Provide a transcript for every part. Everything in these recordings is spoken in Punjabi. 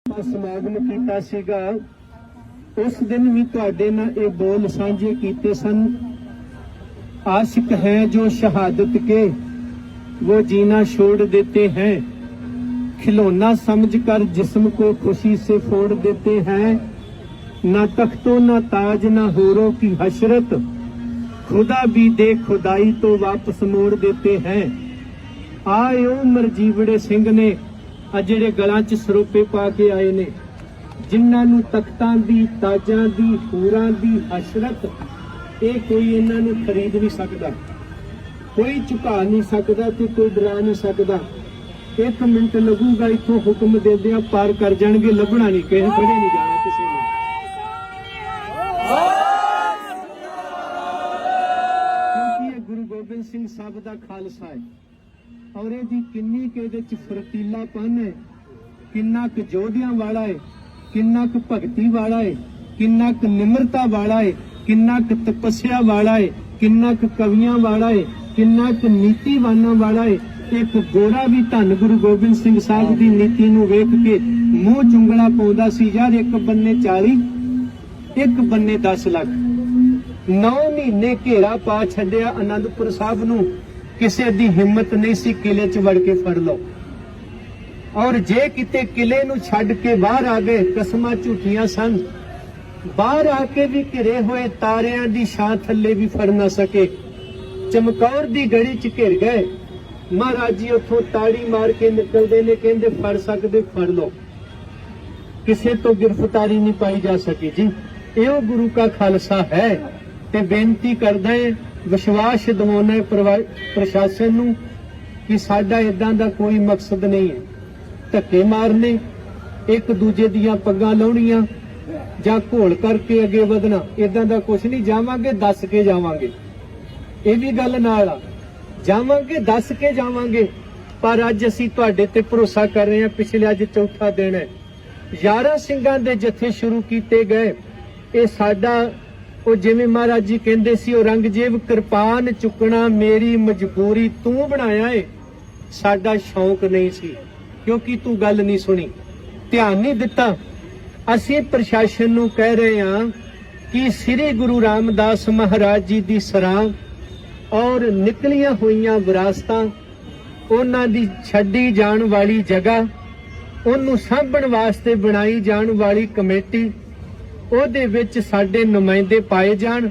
समागम कीता सीगा उस दिन भी तुहाडे नाल ये बोल सांझे कीते सन। आशिक है जो शहादत के वो जीना छोड़ देते हैं, खिलौना समझकर जिस्म को खुशी से फोड़ देते हैं। ना तख्तो ना ताज ना होरों की हशरत, खुदा भी दे खुदाई तो वापस मोड़ देते हैं। आए उमर जीवड़े सिंह ने आ ਜਿਹੜੇ ਗਲਾਂ 'ਚ ਸਰੋਪੇ ਪਾ ਕੇ ਆਏ ਨੇ, ਜਿਨ੍ਹਾਂ ਨੂੰ ਤਖਤਾਂ ਦੀ ਤਾਜਾਂ ਦੀ ਹੂਰਾਂ ਦੀ ਹਸ਼ਰਤ, ਇਹ ਕੋਈ ਇਹਨਾਂ ਨੂੰ ਖਰੀਦ ਨਹੀਂ ਸਕਦਾ, ਕੋਈ ਝੁਕਾ ਨਹੀਂ ਸਕਦਾ ਤੇ ਕੋਈ ਡਰਾ ਨਹੀਂ ਸਕਦਾ। 1 ਮਿੰਟ ਲੱਗੂਗਾ ਇੱਥੋਂ ਹੁਕਮ ਦਿੰਦਿਆਂ ਪਾਰ ਕਰ ਜਾਣਗੇ, ਲੱਭਣਾ ਨਹੀਂ, ਕਿਸੇ ਖੜੇ ਨਹੀਂ ਜਾਣਾ ਕਿਸੇ ਨੂੰ। ਕਿਉਂਕਿ ਇਹ ਗੁਰੂ ਗੋਬਿੰਦ ਸਿੰਘ ਸਾਹਿਬ ਦਾ ਖਾਲਸਾ ਹੈ और ਇਹਦੀ ਕਿੰਨੀ ਕਿ ਇਹਦੇ ਚ ਫਰਤੀਲਾਪਨ ਹੈ, ਕਿੰਨਾ ਕੁ ਜੋਧਿਆਂ ਵਾਲਾ ਹੈ, ਕਿੰਨਾ ਕੁ ਭਗਤੀ ਵਾਲਾ ਹੈ, ਕਿੰਨਾ ਕੁ ਨਿਮਰਤਾ ਵਾਲਾ ਹੈ, ਕਿੰਨਾ ਕੁ ਤਪੱਸਿਆ ਵਾਲਾ ਹੈ, ਕਿੰਨਾ ਕੁ ਕਵੀਆਂ ਵਾਲਾ ਹੈ, ਕਿੰਨਾ ਕੁ ਨੀਤੀਵਾਨਾਂ ਵਾਲਾ ਹੈ। ਇੱਕ ਗੋਰਾ ਵੀ ਧੰਨ ਗੁਰੂ ਗੋਬਿੰਦ ਸਿੰਘ ਸਾਹਿਬ ਦੀ ਨੀਤੀ ਨੂੰ ਵੇਖ ਕੇ ਮੂੰਹ ਚੁੰਗਲਾ ਪਾਉਂਦਾ ਸੀ, ਯਾਰ ਇੱਕ ਬੰਨੇ 40 ਇੱਕ ਬੰਨੇ 10 ਲੱਖ। 9 ਮਹੀਨੇ ਘੇਰਾ ਪਾ ਛੱਡਿਆ ਆਨੰਦਪੁਰ ਸਾਹਿਬ ਨੂੰ, ਕਿਸੇ ਦੀ ਹਿੰਮਤ नहीं सी किले च वड़ के फड़ लो। और जे किते किले नू छड़ के बाहर आ गए, कसमां झूठियां सन, बाहर आके भी घिरे हुए तारियां दी छां थल्ले भी फड़ ना सके, चमकौर दी गड़ी च घिर गए। महाराज जी उथों ताड़ी मार के निकलदे ने, कहंदे फड़ सकदे फड़ लो, किसे तो गिरफ्तारी नहीं पाई जा सकी। जी इहो गुरु का खालसा है ते बेनती करदा है, विश्वास दिवाना प्रशासन नूं कि साडा इदां दा कोई मकसद नहीं है धक्के मारने, एक दूजे दियां पग्गां लाउणियां जां घोल करके अगे वधना, इदां दा कुछ नहीं। जावांगे दस के जावांगे, ये भी गल नाल आ, जावांगे दस के जावांगे। पर अज असीं तुहाडे ते भरोसा कर रहे हां, पिछले अज चौथा दिन है। 11 ਸਿੰਘਾਂ ਦੇ जत्थे शुरू कीते गए, ये साडा ਉਹ ਜਿਵੇਂ ਮਹਾਰਾਜ ਜੀ ਕਹਿੰਦੇ ਸੀ, ਔਰੰਗਜ਼ੇਬ ਕਿਰਪਾਨ ਚੁੱਕਣਾ ਮੇਰੀ ਮਜਬੂਰੀ ਤੂੰ ਬਣਾਇਆ ਏ, ਸਾਡਾ ਸ਼ੌਂਕ ਨਹੀਂ ਸੀ, ਕਿਉਂਕਿ ਤੂੰ ਗੱਲ ਨਹੀਂ ਸੁਣੀ, ਧਿਆਨ ਨਹੀਂ ਦਿੱਤਾ। ਅਸੀਂ ਪ੍ਰਸ਼ਾਸਨ ਨੂੰ ਕਹਿ ਰਹੇ ਹਾਂ ਕਿ ਸ੍ਰੀ ਗੁਰੂ ਰਾਮਦਾਸ ਮਹਾਰਾਜ ਜੀ ਦੀ ਸਰਾਂ ਔਰ ਨਿਕਲੀਆਂ ਹੋਈਆਂ ਵਿਰਾਸਤਾਂ, ਉਹਨਾਂ ਦੀ ਛੱਡੀ ਜਾਣ ਵਾਲੀ ਜਗ੍ਹਾ, ਉਹਨੂੰ ਸਾਂਭਣ ਵਾਸਤੇ ਬਣਾਈ ਜਾਣ ਵਾਲੀ ਕਮੇਟੀ, ਉਹਦੇ ਵਿੱਚ ਸਾਡੇ ਨੁਮਾਇੰਦੇ ਪਾਏ ਜਾਣ,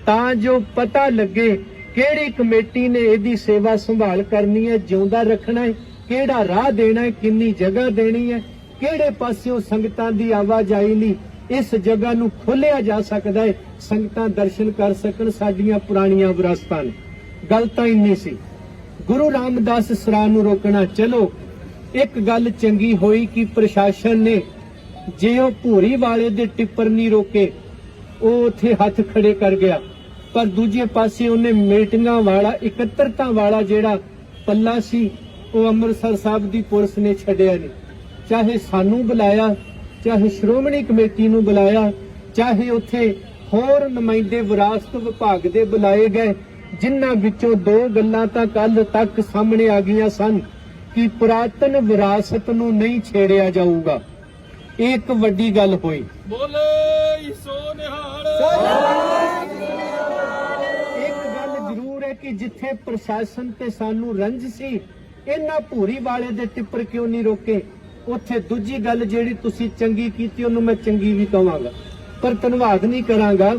ਤਾਂ ਜੋ ਪਤਾ ਲੱਗੇ ਕਿਹੜੀ ਕਮੇਟੀ ਨੇ ਇਹਦੀ ਸੇਵਾ ਸੰਭਾਲ ਕਰਨੀ ਹੈ, ਜਿਉਂਦਾ ਰੱਖਣਾ ਹੈ, ਕਿਹੜਾ ਰਾਹ ਦੇਣਾ ਹੈ, ਕਿੰਨੀ ਜਗ੍ਹਾ ਦੇਣੀ ਹੈ, ਕਿਹੜੇ ਪਾਸਿਓਂ ਸੰਗਤਾਂ ਦੀ ਆਵਾਜਾਈ ਲਈ ਇਸ ਜਗ੍ਹਾ ਨੂੰ ਖੋਲ੍ਹਿਆ ਜਾ ਸਕਦਾ ਹੈ, ਸੰਗਤਾਂ ਦਰਸ਼ਨ ਕਰ ਸਕਣ, ਸਾਡੀਆਂ ਪੁਰਾਣੀਆਂ ਵਿਰਾਸਤਾਂ ਨੇ। ਗੱਲ ਤਾਂ ਇੰਨੀ ਸੀ, ਗੁਰੂ ਰਾਮਦਾਸ ਸਰਾਂ ਨੂੰ ਰੋਕਣਾ। ਚਲੋ ਇੱਕ ਗੱਲ ਚੰਗੀ ਹੋਈ ਕਿ ਪ੍ਰਸ਼ਾਸਨ ਨੇ, जे ਉਹ ਭੂਰੀ ਵਾਲੇ ਦੇ ਟਿੱਪਰ ਨਹੀਂ ਰੋਕੇ, ਉਹ ਉੱਥੇ ਹੱਥ ਖੜੇ ਕਰ ਗਿਆ, ਪਰ ਦੂਜੇ ਪਾਸੇ ਉਹਨੇ ਮੀਟਿੰਗਾਂ ਵਾਲਾ, ਇਕੱਤਰਤਾ ਵਾਲਾ ਜਿਹੜਾ ਪੱਲਾ ਸੀ, ਉਹ ਅੰਮ੍ਰਿਤਸਰ ਸਾਹਿਬ ਦੀ ਪੁਲਿਸ ਨੇ ਛੱਡਿਆ ਨਹੀਂ। ਚਾਹੇ ਸਾਨੂੰ ਬੁਲਾਇਆ, ਚਾਹੇ ਸ਼੍ਰੋਮਣੀ ਕਮੇਟੀ ਨੂੰ ਬੁਲਾਇਆ, ਚਾਹੇ ਉੱਥੇ ਹੋਰ ਨੁਮਾਇੰਦੇ ਵਿਰਾਸਤ ਵਿਭਾਗ ਦੇ ਬੁਲਾਏ ਗਏ, ਜਿਨ੍ਹਾਂ ਵਿੱਚੋਂ 2 ਗੱਲਾਂ ਤਾਂ ਕੱਲ ਤੱਕ ਸਾਹਮਣੇ ਆ ਗਈਆਂ ਸਨ ਕਿ ਪੁਰਾਤਨ ਵਿਰਾਸਤ ਨੂੰ ਨਹੀਂ ਛੇੜਿਆ ਜਾਊਗਾ। एक वड्डी गल होई, बोले सो निहाल। एक गल जरूर है कि जिथे प्रशासन ते सानू रंज सी, इन्हां भूरी वाले दे टिप्पर क्यों नहीं रोके, उत्थे दूजी गल जेड़ी तुसी चंगी कीती ओनू मैं चंगी भी कहांगा, पर धन्नवाद नहीं करांगा,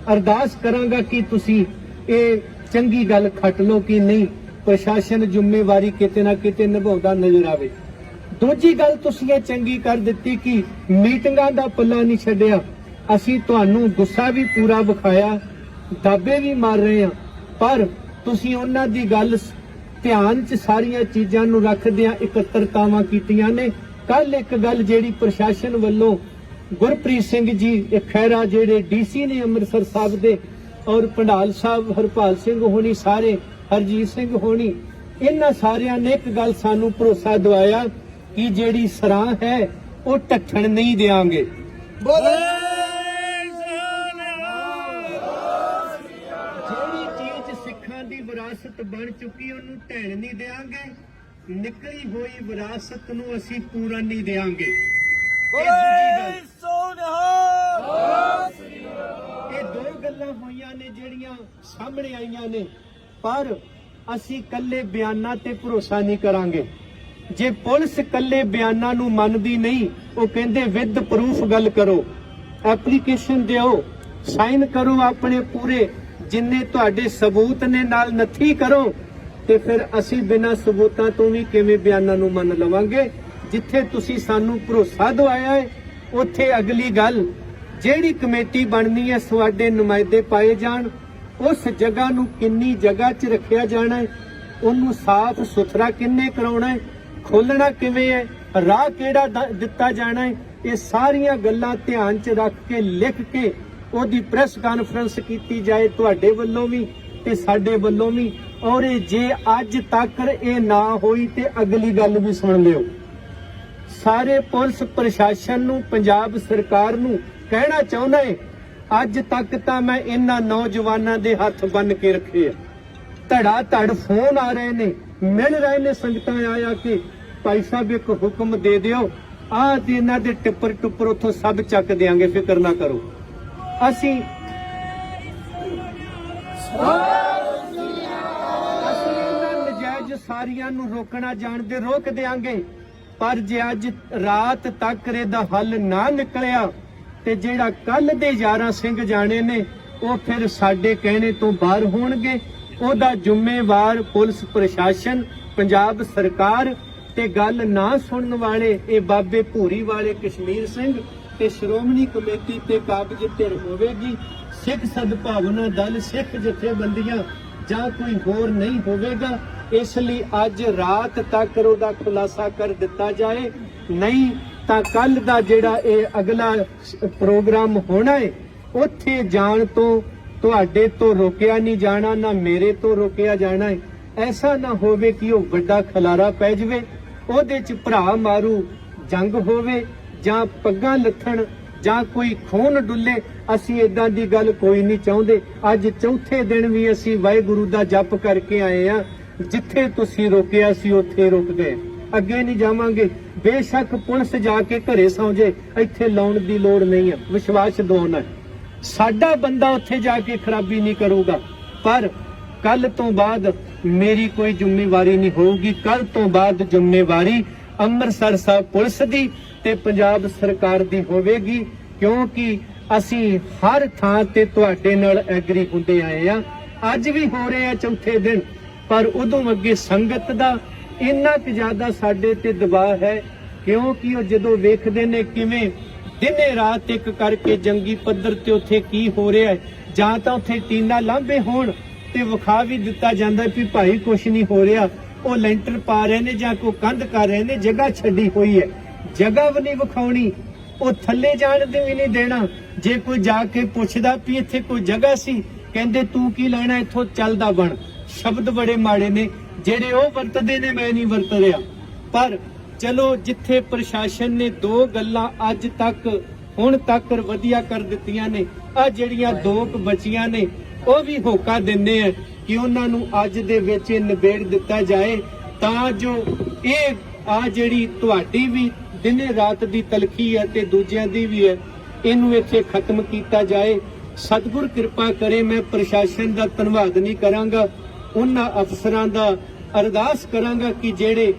अरदास करांगा कि तुसी ये चंगी गल खट लो कि नहीं, प्रशासन जिम्मेवारी किते ना किते निभाउंदा नजर आवे। दूजी गल तुसीं ये चंगी कर दित्ती कि मीटिंगां दा पल्ला नहीं छड्डिया। असीं तुहानूं गुस्सा भी पूरा विखाया, दाबे भी मार रहे हां, पर तुसीं उन्हां दी गल ध्यान च सारियां चीज़ां नूं रखदिआं इकत्तरतावां कीतीआं ने। कल एक गल जिहड़ी प्रशासन वल्लों गुरप्रीत सिंह जी खैरा जिहड़े DC ने अमृतसर साहब दे, और भंडाल साहब हरपाल सिंह होनी, सारे हरजीत सिंह होनी, इन्हां सारियां ने एक गल सानूं भरोसा दवाया कि जेड़ी सराह है वो ढक्कण नहीं देंगे। जेड़ी चीज सिखां दी विरासत बन चुकी उन्होंने ढहण नहीं देंगे, निकली हुई विरासत नूं असीं पूरा नहीं देंगे। ਇਹ ਦੋ ਗੱਲਾਂ ਹੋਈਆਂ ਨੇ ਜਿਹੜੀਆਂ ਸਾਹਮਣੇ ਆਈਆਂ ਨੇ, ਪਰ ਅਸੀਂ ਕੱਲੇ ਬਿਆਨਾਂ ਤੇ ਭਰੋਸਾ ਨਹੀਂ ਕਰਾਂਗੇ। ਜੇ ਪੁਲਿਸ ਕੱਲੇ ਬਿਆਨਾਂ ਨੂੰ ਮੰਨਦੀ ਨਹੀਂ, ਉਹ ਕਹਿੰਦੇ ਵਿਦ ਪ੍ਰੂਫ ਗੱਲ ਕਰੋ, ਐਪਲੀਕੇਸ਼ਨ ਦਿਓ, ਸਾਈਨ ਕਰੋ ਆਪਣੇ ਪੂਰੇ, ਜਿੰਨੇ ਤੁਹਾਡੇ ਸਬੂਤ ਨੇ ਨਾਲ ਨੱਥੀ ਕਰੋ, ਤੇ ਫਿਰ ਅਸੀਂ ਬਿਨਾਂ ਸਬੂਤਾਂ ਤੋਂ ਵੀ ਕਿਵੇਂ ਬਿਆਨਾਂ ਨੂੰ ਮੰਨ ਲਵਾਂਗੇ। ਜਿੱਥੇ ਤੁਸੀਂ ਸਾਨੂੰ ਭਰੋਸਾ ਦਵਾਇਆ ਹੈ, ਉੱਥੇ ਅਗਲੀ ਗੱਲ ਜਿਹੜੀ ਕਮੇਟੀ ਬਣਨੀ ਹੈ, ਤੁਹਾਡੇ ਨੁਮਾਇੰਦੇ ਪਾਏ ਜਾਣ, ਉਸ ਜਗ੍ਹਾ ਨੂੰ ਕਿੰਨੀ ਜਗ੍ਹਾ 'ਚ ਰੱਖਿਆ ਜਾਣਾ ਹੈ, ਉਹਨੂੰ ਸਾਫ਼ ਸੁਥਰਾ ਕਿੰਨੇ ਕਰਾਉਣਾ ਹੈ, ਖੋਲਣਾ ਕਿਵੇਂ ਹੈ, ਰਾਹ ਕਿਹੜਾ ਦਿੱਤਾ ਜਾਣਾ ਹੈ, ਇਹ ਸਾਰੀਆਂ ਗੱਲਾਂ ਧਿਆਨ 'ਚ ਰੱਖ ਕੇ ਲਿਖ ਕੇ ਉਹਦੀ ਪ੍ਰੈਸ ਕਾਨਫਰੰਸ ਕੀਤੀ ਜਾਏ, ਤੁਹਾਡੇ ਵੱਲੋਂ ਵੀ ਤੇ ਸਾਡੇ ਵੱਲੋਂ ਵੀ। ਔਰ ਜੇ ਅੱਜ ਤੱਕ ਇਹ ਨਾ ਹੋਈ ਤੇ ਅਗਲੀ ਗੱਲ ਵੀ ਸੁਣ ਲਿਓ, ਸਾਰੇ ਪੁਲਿਸ ਪ੍ਰਸ਼ਾਸਨ ਨੂੰ, ਪੰਜਾਬ ਸਰਕਾਰ ਨੂੰ ਕਹਿਣਾ ਚਾਹੁੰਦਾ ਹੈ, ਅੱਜ ਤੱਕ ਤਾਂ ਮੈਂ ਇਹਨਾਂ ਨੌਜਵਾਨਾਂ ਦੇ ਹੱਥ ਬੰਨ ਕੇ ਰੱਖੇ ਆ। ਧੜਾ ਧੜ ਫੋਨ ਆ ਰਹੇ ਨੇ, ਮਿਲ ਰਹੇ ਨੇ ਸੰਗਤਾਂ ਆਇਆ ਕਿ ਭਾਈ ਸਾਹਿਬ ਇੱਕ ਹੁਕਮ ਦੇ ਦਿਓ, ਆਹ ਤੇ ਇਹਨਾਂ ਦੇ ਟਿੱਪਰ ਟੁੱਪਰ ਉੱਥੋਂ ਸਭ ਚੱਕ ਦਿਆਂਗੇ, ਫਿਕਰ ਨਾ ਕਰੋ। ਅਸੀਂ ਇਹਨਾਂ ਨਜਾਇਜ਼ ਸਾਰੀਆਂ ਨੂੰ ਰੋਕਣਾ ਜਾਣਦੇ, ਰੋਕ ਦਿਆਂਗੇ। ਪਰ ਜੇ ਅੱਜ ਰਾਤ ਤੱਕ ਇਹਦਾ ਹੱਲ ਨਾ ਨਿਕਲਿਆ ਤੇ ਜਿਹੜਾ ਕੱਲ ਦੇ 11 ਸਿੰਘ ਜਾਣੇ ਨੇ, ਉਹ ਫਿਰ ਸਾਡੇ ਕਹਿਣੇ ਤੋਂ ਬਾਹਰ ਹੋਣਗੇ। ਉਹਦਾ ਜ਼ਿੰਮੇਵਾਰ ਪੁਲਿਸ ਪ੍ਰਸ਼ਾਸਨ, ਪੰਜਾਬ ਸਰਕਾਰ ਤੇ ਗੱਲ ਨਾ ਸੁਣਨ ਵਾਲੇ ਇਹ ਬਾਬੇ ਭੂਰੀ ਵਾਲੇ ਕਸ਼ਮੀਰ ਸਿੰਘ ਤੇ ਸ਼੍ਰੋਮਣੀ ਕਮੇਟੀ ਤੇ ਕਾਬਜ਼ ਧਿਰ ਹੋਵੇਗੀ। ਸਿੱਖ ਸਦਭਾਵਨਾ ਦਲ, ਸਿੱਖ ਜਥੇਬੰਦੀਆਂ ਜਾਂ ਕੋਈ ਹੋਰ ਨਹੀਂ ਹੋਵੇਗਾ। ਇਸ ਲਈ ਅੱਜ ਰਾਤ ਤੱਕ ਉਹਦਾ ਖੁਲਾਸਾ ਕਰ ਦਿੱਤਾ ਜਾਏ, ਨਹੀਂ ਤਾਂ ਕੱਲ ਦਾ ਜਿਹੜਾ ਇਹ ਅਗਲਾ ਪ੍ਰੋਗਰਾਮ ਹੋਣਾ ਹੈ, ਉੱਥੇ ਜਾਣ ਤੋਂ ਤੁਹਾਡੇ ਤੋਂ ਰੋਕਿਆ ਨਹੀਂ ਜਾਣਾ, ਨਾ ਮੇਰੇ ਤੋਂ ਰੋਕਿਆ ਜਾਣਾ ਹੈ। ਐਸਾ ਨਾ ਹੋਵੇ ਕਿ ਉਹ ਵੱਡਾ ਖਲਾਰਾ ਪੈ ਜਾਵੇ, ਉਹਦੇ 'ਚ ਭਰਾ ਮਾਰੂ ਜੰਗ ਹੋਵੇ ਜਾਂ ਪੱਗਾਂ ਲੱਥਣ ਜਾਂ ਕੋਈ ਖੂਨ ਡੁੱਲੇ। ਅਸੀਂ ਇਦਾਂ ਦੀ ਗੱਲ ਕੋਈ ਨਹੀਂ ਚਾਹੁੰਦੇ। ਅੱਜ ਚੌਥੇ ਦਿਨ ਵੀ ਅਸੀਂ ਵਾਹਿਗੁਰੂ ਦਾ ਜਪ ਕਰਕੇ ਆਏ ਆ। ਜਿੱਥੇ ਤੁਸੀਂ ਰੋਕਿਆ ਸੀ ਉੱਥੇ ਰੁਕ ਗਏ, ਅੱਗੇ ਨਹੀਂ ਜਾਵਾਂਗੇ। ਬੇਸ਼ੱਕ ਪੁਲਿਸ ਜਾ ਕੇ ਘਰੇ ਸੌਂ ਜੇ, ਇੱਥੇ ਲਾਉਣ ਦੀ ਲੋੜ ਨਹੀਂ ਹੈ। ਵਿਸ਼ਵਾਸ ਦਿਵਾਉਣਾ ਹੈ, ਸਾਡਾ ਬੰਦਾ ਉੱਥੇ ਜਾ ਕੇ ਖਰਾਬੀ ਨਹੀਂ ਕਰੂਗਾ। ਪਰ ਕੱਲ ਤੋਂ ਬਾਅਦ ਮੇਰੀ ਕੋਈ ਜ਼ਿੰਮੇਵਾਰੀ ਨਹੀਂ ਹੋਊਗੀ। ਕੱਲ ਤੋਂ ਬਾਅਦ ਜ਼ਿੰਮੇਵਾਰੀ ਅੰਮ੍ਰਿਤਸਰ ਸਾਹਿਬ ਪੁਲਿਸ ਦੀ ਤੇ ਪੰਜਾਬ ਸਰਕਾਰ ਦੀ ਹੋਵੇਗੀ, ਕਿਉਂਕਿ ਅਸੀਂ ਹਰ ਥਾਂ ਤੇ ਤੁਹਾਡੇ ਨਾਲ ਐਗਰੀ ਹੁੰਦੇ ਆਏ ਆ। ਅੱਜ ਵੀ ਹੋ ਰਹੇ ਆ ਚੌਥੇ ਦਿਨ, ਪਰ ਉਦੋਂ ਅੱਗੇ ਸੰਗਤ ਦਾ ਇੰਨਾ ਕੁ ਜ਼ਿਆਦਾ ਸਾਡੇ ਤੇ ਦਬਾਅ ਹੈ, ਕਿਉਂਕਿ ਉਹ ਜਦੋਂ ਵੇਖਦੇ ਨੇ ਕਿਵੇਂ ਦਿਨੇ ਰਾਤ ਇੱਕ ਕਰਕੇ ਜੰਗੀ ਪੱਧਰ ਤੇ ਉੱਥੇ ਕੀ ਹੋ ਰਿਹਾ ਹੈ, ਜਾਂ ਤਾਂ ਉੱਥੇ ਟੀਨਾ ਲਾਂਭੇ ਹੋਣ ਤੇ ਵਿਖਾ ਵੀ ਦਿੱਤਾ ਜਾਂਦਾ ਵੀ ਭਾਈ ਕੁਛ ਨਹੀਂ ਹੋ ਰਿਹਾ, ਉਹ ਲੈਂਟਰ ਪਾ ਰਹੇ ਨੇ ਜਾਂ ਕੋਈ ਕੰਧ ਕਰ ਰਹੇ ਨੇ, ਜਗ੍ਹਾ ਛੱਡੀ ਹੋਈ ਹੈ, ਜਗ੍ਹਾ ਵੀ ਨਹੀਂ ਵਿਖਾਉਣੀ, ਉਹ ਥੱਲੇ ਜਾਣ ਦੇ ਵੀ ਨਹੀਂ ਦੇਣਾ। ਜੇ ਕੋਈ ਜਾ ਕੇ ਪੁੱਛਦਾ ਵੀ ਇੱਥੇ ਕੋਈ ਜਗ੍ਹਾ ਸੀ, ਕਹਿੰਦੇ ਤੂੰ ਕੀ ਲੈਣਾ ਇੱਥੋਂ, ਚੱਲਦਾ ਬਣ। ਸ਼ਬਦ ਬੜੇ ਮਾੜੇ ਨੇ ਜਿਹੜੇ ਉਹ ਵਰਤਦੇ ਨੇ, ਮੈਂ ਨਹੀਂ ਵਰਤ ਰਿਹਾ। ਪਰ ਚਲੋ, ਜਿੱਥੇ ਪ੍ਰਸ਼ਾਸਨ ਨੇ ਦੋ ਗੱਲਾਂ ਅੱਜ ਤੱਕ ਹੁਣ ਤੱਕ ਵਧੀਆ ਕਰ ਦਿੱਤੀਆਂ ਨੇ, ਆ ਜਿਹੜੀਆਂ ਦੋ ਬਚੀਆਂ ਨੇ ਉਹ ਵੀ ਹੋਕਾ ਦਿੰਦੇ ਆ ਕਿ ਉਹਨਾਂ ਨੂੰ ਅੱਜ ਦੇ ਵਿੱਚ ਨਿਬੇੜ ਦਿੱਤਾ ਜਾਏ, ਤਾਂ ਜੋ ਇਹ ਆ ਜਿਹੜੀ ਤੁਹਾਡੀ ਵੀ ਦਿਨੇ ਰਾਤ ਦੀ ਤਲਖੀ ਹੈ ਤੇ ਦੂਜਿਆਂ ਦੀ ਵੀ ਹੈ, ਇਹਨੂੰ ਇੱਥੇ ਖਤਮ ਕੀਤਾ ਜਾਏ। ਸਤਿਗੁਰ ਕਿਰਪਾ ਕਰੇ। ਮੈਂ ਪ੍ਰਸ਼ਾਸਨ ਦਾ ਧੰਨਵਾਦ ਨਹੀਂ ਕਰਾਂਗਾ, ਉਹਨਾਂ ਅਫਸਰਾਂ ਦਾ ਅਰਦਾਸ ਕਰਾਂਗਾ ਕਿ ਜਿਹੜੇ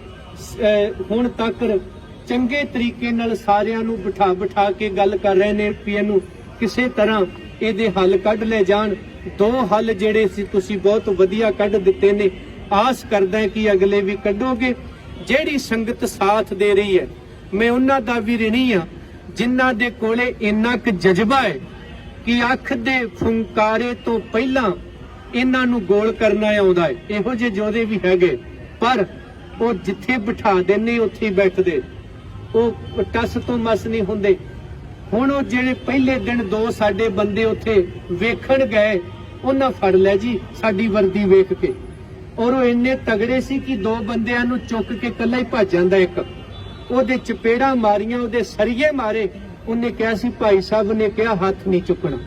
ਹੁਣ ਤੱਕ ਚੰਗੇ ਤਰੀਕੇ ਨਾਲ ਸਾਰਿਆਂ ਨੂੰ ਬਿਠਾ ਕੇ ਗੱਲ ਕਰ ਰਹੇ ਨੇ ਵੀ ਇਹਨੂੰ ਕਿਸੇ ਤਰ੍ਹਾਂ ਇਹਦੇ ਹੱਲ ਕੱਢ ਲੈ ਜਾਣ। ਦੋ ਹੱਲ ਜਿਹੜੇ ਸੀ ਤੁਸੀਂ ਬਹੁਤ ਵਧੀਆ ਕੱਢ ਦਿੱਤੇ ਨੇ, ਆਸ ਕਰਦਾ ਕਿ ਅਗਲੇ ਵੀ ਕੱਢੋਗੇ। ਜਿਹੜੀ ਸੰਗਤ ਸਾਥ ਦੇ ਰਹੀ ਹੈ, ਮੈਂ ਉਹਨਾਂ ਦਾ ਵੀ ਰਿਣੀ ਆ ਜਿਨ੍ਹਾਂ ਦੇ ਕੋਲੇ ਇੰਨਾ ਕੁ ਜਜ਼ਬਾ ਹੈ ਕਿ ਅੱਖ ਦੇ ਫੁੰਕਾਰੇ ਤੋਂ ਪਹਿਲਾਂ ਇਹਨਾਂ ਨੂੰ ਗੋਲ ਕਰਨਾ ਆਉਂਦਾ ਹੈ। ਇਹੋ ਜਿਹੇ ਜੋਧੇ ਵੀ ਹੈਗੇ, ਪਰ ਉਹ ਜਿੱਥੇ ਬਿਠਾ ਦਿੰਦੇ ਉੱਥੇ ਹੀ ਬੈਠਦੇ, ਉਹ ਟਸ ਤੋਂ ਮਸ ਨਹੀਂ ਹੁੰਦੇ। ਹੁਣ ਉਹ ਜਿਹੜੇ ਪਹਿਲੇ ਦਿਨ ਦੋ ਸਾਡੇ ਬੰਦੇ ਉੱਥੇ ਵੇਖਣ ਗਏ, ਉਹਨਾਂ ਫੜ ਲਿਆ ਜੀ ਸਾਡੀ ਵਰਦੀ ਵੇਖ ਕੇ, ਔਰ ਉਹ ਇੰਨੇ ਤਗੜੇ ਸੀ ਕਿ ਦੋ ਬੰਦਿਆਂ ਨੂੰ ਚੁੱਕ ਕੇ ਇਕੱਲਾ ਹੀ ਭੱਜ ਜਾਂਦਾ। ਇੱਕ ਉਹਦੇ ਚਪੇੜਾਂ ਮਾਰੀਆਂ, ਉਹਦੇ ਸਰੀਏ ਮਾਰੇ। ਉਹਨੇ ਕਿਹਾ ਸੀ ਭਾਈ ਸਾਹਿਬ ਨੇ ਕਿਹਾ ਹੱਥ ਨਹੀਂ ਚੁੱਕਣਾ,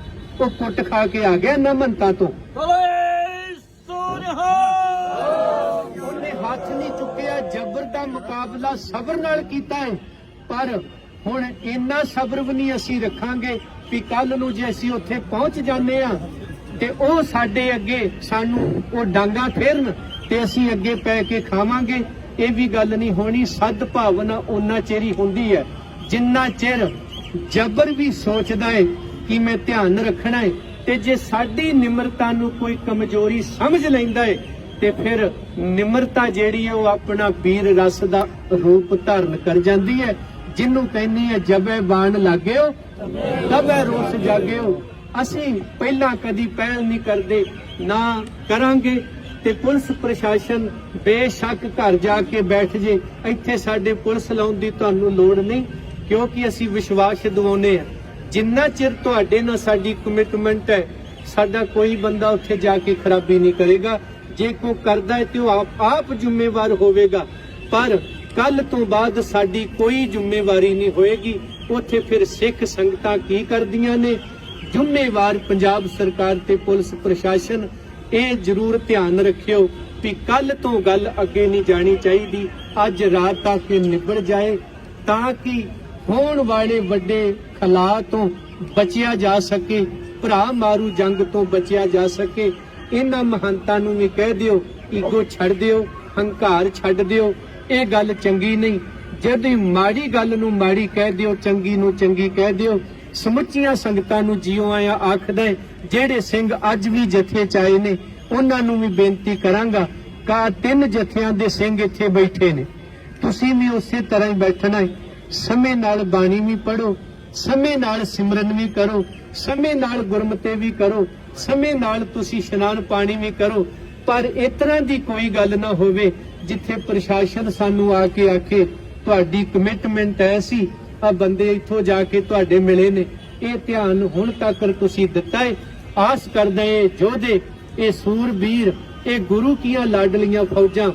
ਉਹ ਕੁੱਟ ਖਾ ਕੇ ਆ ਗਿਆ ਨਾ ਮੰਨਤਾ ਤੋਂ, ਉਹਨੇ ਹੱਥ ਨਹੀਂ ਚੁੱਕਿਆ। ਜ਼ਬਰ ਦਾ ਮੁਕਾਬਲਾ ਸਬਰ ਨਾਲ ਕੀਤਾ ਹੈ, ਪਰ ਹੁਣ ਇੰਨਾ ਸਬਰ ਵੀ ਨਹੀਂ ਅਸੀਂ ਰੱਖਾਂਗੇ ਵੀ ਕੱਲ ਨੂੰ ਜੇ ਅਸੀਂ ਉੱਥੇ ਪਹੁੰਚ ਜਾਂਦੇ ਆ ਤੇ ਉਹ ਸਾਡੇ ਅੱਗੇ ਸਾਨੂੰ ਉਹ ਡਾਂਗਾ ਫੇਰਨ ਤੇ ਅਸੀਂ ਅੱਗੇ ਪੈ ਕੇ ਖਾਵਾਂਗੇ। ਇਹ ਵੀ ਗੱਲ ਨਹੀਂ ਹੋਣੀ। ਸਦ ਭਾਵਨਾ ਉਹਨਾਂ ਚਿਰ ਹੀ ਹੁੰਦੀ ਹੈ ਜਿੰਨਾ ਚਿਰ ਜਬਰ ਵੀ ਸੋਚਦਾ ਹੈ ਕਿ ਮੈਂ ਧਿਆਨ ਰੱਖਣਾ ਹੈ। ਤੇ ਜੇ ਸਾਡੀ ਨਿਮਰਤਾ ਨੂੰ ਕੋਈ ਕਮਜ਼ੋਰੀ ਸਮਝ ਲੈਂਦਾ ਹੈ ਤੇ ਫਿਰ ਨਿਮਰਤਾ ਜਿਹੜੀ ਹੈ ਉਹ ਆਪਣਾ ਵੀਰ ਰਸ ਦਾ ਰੂਪ ਧਾਰਨ ਕਰ ਜਾਂਦੀ ਹੈ, ਜਿਹਨੂੰ ਕਹਿੰਦੀ ਹੈ ਜਬੇ ਬਾਣ ਲਾਗਿਓ ਤਬੇ ਰੋਸ ਜਾਗਿਓ। ਅਸੀਂ ਪਹਿਲਾਂ ਕਦੀ ਪਹਿਲ ਨਹੀਂ ਕਰਦੇ, ਨਾ ਕਰਾਂਗੇ। ਤੇ ਪੁਲਿਸ ਪ੍ਰਸ਼ਾਸਨ ਬੇਸ਼ੱਕ ਘਰ ਜਾ ਕੇ ਬੈਠ ਜੇ, ਇੱਥੇ ਸਾਡੇ ਪੁਲਿਸ ਲਾਉਣ ਦੀ ਤੁਹਾਨੂੰ ਲੋੜ ਨਹੀਂ, ਕਿਉਂਕਿ ਅਸੀਂ ਵਿਸ਼ਵਾਸ ਦਿਵਾਉਂਦੇ ਹਾਂ ਜਿੰਨਾ ਚਿਰ ਤੁਹਾਡੇ ਨਾਲ ਸਾਡੀ ਕਮਿਟਮੈਂਟ ਹੈ ਸਾਡਾ ਕੋਈ ਬੰਦਾ ਉੱਥੇ ਜਾ ਕੇ ਖਰਾਬੀ ਨਹੀਂ ਕਰੇਗਾ। ਜੇ ਕੋਈ ਕਰਦਾ ਹੈ ਤੇ ਉਹ ਆਪ ਜ਼ਿੰਮੇਵਾਰ ਹੋਵੇਗਾ, ਪਰ ਕੱਲ ਤੋਂ ਬਾਅਦ ਸਾਡੀ ਕੋਈ ਜ਼ਿੰਮੇਵਾਰੀ ਨਹੀਂ ਹੋਏਗੀ। ਉੱਥੇ ਫਿਰ ਸਿੱਖ ਸੰਗਤਾਂ ਕੀ ਕਰਦੀਆਂ ਨੇ? ਜ਼ਿੰਮੇਵਾਰ ਪੰਜਾਬ ਸਰਕਾਰ ਤੇ ਪੁਲਿਸ ਪ੍ਰਸ਼ਾਸਨ ਇਹ ਜ਼ਰੂਰ ਧਿਆਨ ਰੱਖਿਓ ਵੀ ਕੱਲ ਤੋਂ ਗੱਲ ਅੱਗੇ ਨਹੀਂ ਜਾਣੀ ਚਾਹੀਦੀ। ਅੱਜ ਰਾਤ ਤੱਕ ਨਿਬੜ ਜਾਏ ਤਾਂ ਕਿ ਹੋਣ ਵਾਲੇ ਵੱਡੇ ਖਲਾਅ ਤੋਂ ਬਚਿਆ ਜਾ ਸਕੇ, ਭਰਾ ਮਾਰੂ ਜੰਗ ਤੋਂ ਬਚਿਆ ਜਾ ਸਕੇ। ਇਹਨਾਂ ਮਹੰਤਾਂ ਨੂੰ ਵੀ ਕਹਿ ਦਿਓ ਈਗੋ ਛੱਡ ਦਿਓ, ਹੰਕਾਰ ਛੱਡ ਦਿਓ। ਇਹ ਗੱਲ ਚੰਗੀ ਨਹੀਂ। ਜਦ ਮਾੜੀ ਗੱਲ ਨੂੰ ਮਾੜੀ ਕਹਿ ਦਿਓ, ਚੰਗੀ ਨੂੰ ਚੰਗੀ ਕਹਿ ਦਿਓ। ਸਮੁੱਚੀਆਂ ਸੰਗਤਾਂ ਨੂੰ ਜਿਉ ਆਇਆ ਆਖਦਾ। ਜਿਹੜੇ ਸਿੰਘ ਅੱਜ ਵੀ ਜਥੇ ਚ ਆਏ ਨੇ ਉਹਨਾਂ ਨੂੰ ਵੀ ਬੇਨਤੀ ਕਰਾਂਗਾ ਕਿ 3 ਜਥਿਆਂ ਦੇ ਸਿੰਘ ਇੱਥੇ ਬੈਠੇ ਨੇ, ਤੁਸੀਂ ਵੀ ਉਸੇ ਤਰ੍ਹਾਂ ਹੀ ਬੈਠਣਾ ਹੈ। ਸਮੇਂ ਨਾਲ ਬਾਣੀ ਵੀ ਪੜੋ, ਸਮੇਂ ਨਾਲ ਸਿਮਰਨ ਵੀ ਕਰੋ, ਸਮੇਂ ਨਾਲ ਗੁਰਮਤਿ ਵੀ ਕਰੋ, ਸਮੇਂ ਨਾਲ ਤੁਸੀਂ ਇਸ਼ਨਾਨ ਪਾਣੀ ਵੀ ਕਰੋ। ਪਰ ਇਸ ਤਰ੍ਹਾਂ ਦੀ ਕੋਈ ਗੱਲ ਨਾ ਹੋਵੇ ਜਿੱਥੇ ਪ੍ਰਸ਼ਾਸਨ ਸਾਨੂੰ ਆ ਕੇ ਆਖੇ ਤੁਹਾਡੀ ਕਮਿਟਮੈਂਟ ਐਸੀ, ਆ ਬੰਦੇ ਇੱਥੋਂ ਜਾ ਕੇ ਤੁਹਾਡੇ ਮਿਲੇ ਨੇ। ਇਹ ਧਿਆਨ ਹੁਣ ਤੱਕ ਤੁਸੀਂ ਦਿੱਤਾ ਹੈ। ਆਸ ਕਰਦੇ ਯੋਧੇ, ਇਹ ਸੂਰਬੀਰ, ਇਹ ਗੁਰੂ ਕੀਆਂ ਲਾਡਲੀਆਂ ਫੌਜਾਂ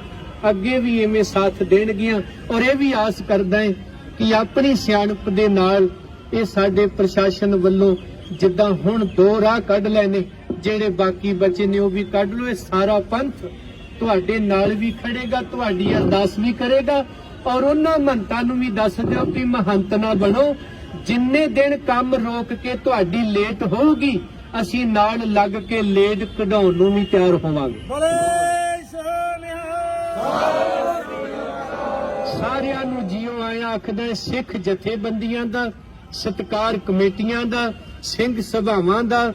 ਅੱਗੇ ਵੀ ਐਵੇਂ ਸਾਥ ਦੇਣਗੀਆਂ। ਔਰ ਇਹ ਵੀ ਆਸ ਕਰਦਾ ਹੈ ਕਿ ਆਪਣੀ ਸਿਆਣਪ ਦੇ ਨਾਲ ਇਹ ਸਾਡੇ ਪ੍ਰਸ਼ਾਸਨ ਵੱਲੋਂ ਜਿੱਦਾਂ ਹੁਣ 2 ਰਾਹ ਕੱਢ ਲਏ ਨੇ, ਜਿਹੜੇ ਬਾਕੀ ਬਚੇ ਨੇ ਉਹ ਵੀ ਕੱਢ ਲਓ। ਇਹ ਸਾਰਾ ਪੰਥ ਤੁਹਾਡੇ ਨਾਲ ਵੀ ਖੜੇਗਾ, ਤੁਹਾਡੀ ਅਰਦਾਸ ਵੀ ਕਰੇਗਾ। ਔਰ ਉਹਨਾਂ ਮਹੰਤਾਂ ਨੂੰ ਵੀ ਦੱਸ ਦਿਓ ਕਿ ਮਹੰਤ ਨਾ ਬਣੋ। ਜਿੰਨੇ ਦਿਨ ਕੰਮ ਰੋਕ ਕੇ ਤੁਹਾਡੀ ਲੇਟ ਹੋਊਗੀ, ਅਸੀਂ ਨਾਲ ਲੱਗ ਕੇ ਲੇਟ ਕਢਾਉਣ ਨੂੰ ਵੀ ਤਿਆਰ ਹੋਵਾਂਗੇ। ਸਾਰਿਆਂ ਨੂੰ ਜਿਉ ਆਇਆ ਆਖਦਾ। ਸਿੱਖ ਜਥੇਬੰਦੀਆਂ ਦਾ ਸਤਿਕਾਰ, ਕਮੇਟੀਆਂ ਦਾ, ਸਿੰਘ ਸਭਾਵਾਂ ਦਾ,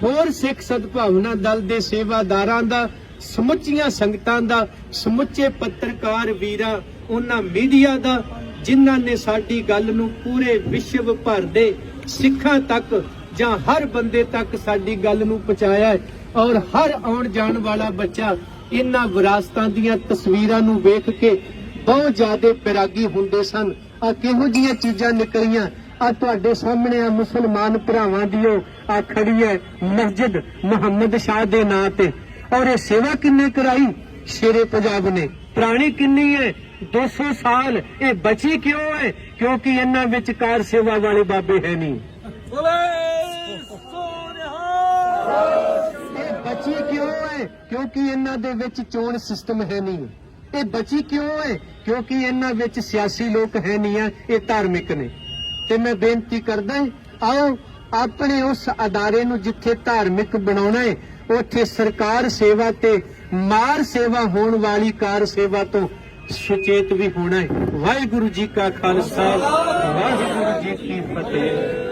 ਹੋਰ ਸਿੱਖ ਸਦਭਾਵਨਾ ਦਲ ਦੇ ਸੇਵਾਦਾਰਾਂ ਦਾ, ਸਮੁੱਚੀਆਂ ਸੰਗਤਾਂ ਦਾ, ਸਮੁੱਚੇ ਪੱਤਰਕਾਰ ਵੀਰਾਂ, ਉਹਨਾਂ ਮੀਡੀਆ ਦਾ ਜਿਨ੍ਹਾਂ ਨੇ ਸਾਡੀ ਗੱਲ ਨੂੰ ਪੂਰੇ ਵਿਸ਼ਵ ਭਰ ਦੇ ਸਿੱਖਾਂ ਤੱਕ ਜਾਂ ਹਰ ਬੰਦੇ ਤੱਕ ਸਾਡੀ ਗੱਲ ਨੂੰ ਪਹੁੰਚਾਇਆ ਹੈ। ਔਰ ਹਰ ਆਉਣ ਜਾਣ ਵਾਲਾ ਬੱਚਾ ਇਹਨਾਂ ਵਿਰਾਸਤਾਂ ਦੀਆਂ ਤਸਵੀਰਾਂ ਨੂੰ ਵੇਖ ਕੇ ਬਹੁਤ ਜ਼ਿਆਦਾ ਪਿਰਾਗੀ ਹੁੰਦੇ ਸਨ। ਆ ਕਿਹੋ ਜਿਹੀਆਂ ਚੀਜ਼ਾਂ ਨਿਕਲੀਆਂ। ਆ ਤੁਹਾਡੇ ਸਾਹਮਣੇ ਆ ਮੁਸਲਮਾਨ ਭਰਾਵਾਂ ਦੀ ਉਹ ਆ ਖੜੀ ਹੈ ਮਸਜਿਦ ਮੁਹੰਮਦ ਸ਼ਾਹ ਦੇ ਨਾਂ ਤੇ। ਔਰ ਇਹ ਸੇਵਾ ਕਿੰਨੇ ਕਰਾਈ? ਸ਼ੇਰੇ ਪੰਜਾਬ ਨੇ। ਪੁਰਾਣੀ ਕਿੰਨੀ ਹੈ? 200 ਸਾਲ। ਇਹ ਬਚੀ ਕਿਉਂ ਹੈ? ਕਿਉਂਕਿ ਇਹਨਾਂ ਵਿੱਚ ਕਾਰ ਸੇਵਾ ਵਾਲੇ ਬਾਬੇ ਹੈ ਨਹੀਂ। ਇਹ ਬਚੀ ਕਿਉਂ ਹੈ? ਕਿਉਂਕਿ ਇਹਨਾਂ ਦੇ ਵਿੱਚ ਚੋਣ ਸਿਸਟਮ ਹੈ ਨਹੀਂ। ਇਹ ਬਚੀ ਕਿਉਂ ਹੈ? ਕਿਉਂਕਿ ਇਹਨਾਂ ਵਿੱਚ ਸਿਆਸੀ ਲੋਕ ਹੈ ਨਹੀਂ ਆ, ਇਹ ਧਾਰਮਿਕ ਨੇ। ਤੇ ਮੈਂ ਬੇਨਤੀ ਕਰਦਾ ਆਓ ਆਪਣੇ ਉਸ ਅਦਾਰੇ ਨੂੰ ਜਿੱਥੇ ਧਾਰਮਿਕ ਬਣਾਉਣਾ ਹੈ ਉੱਥੇ ਸਰਕਾਰ ਸੇਵਾ ਤੇ ਮਾਰ ਸੇਵਾ ਹੋਣ ਵਾਲੀ ਕਾਰ ਸੇਵਾ ਤੋਂ ਸੁਚੇਤ ਵੀ ਹੋਣਾ ਹੈ। ਵਾਹਿਗੁਰੂ ਜੀ ਕਾ ਖਾਲਸਾ, ਵਾਹਿਗੁਰੂ ਜੀ ਕੀ ਫਤਿਹ।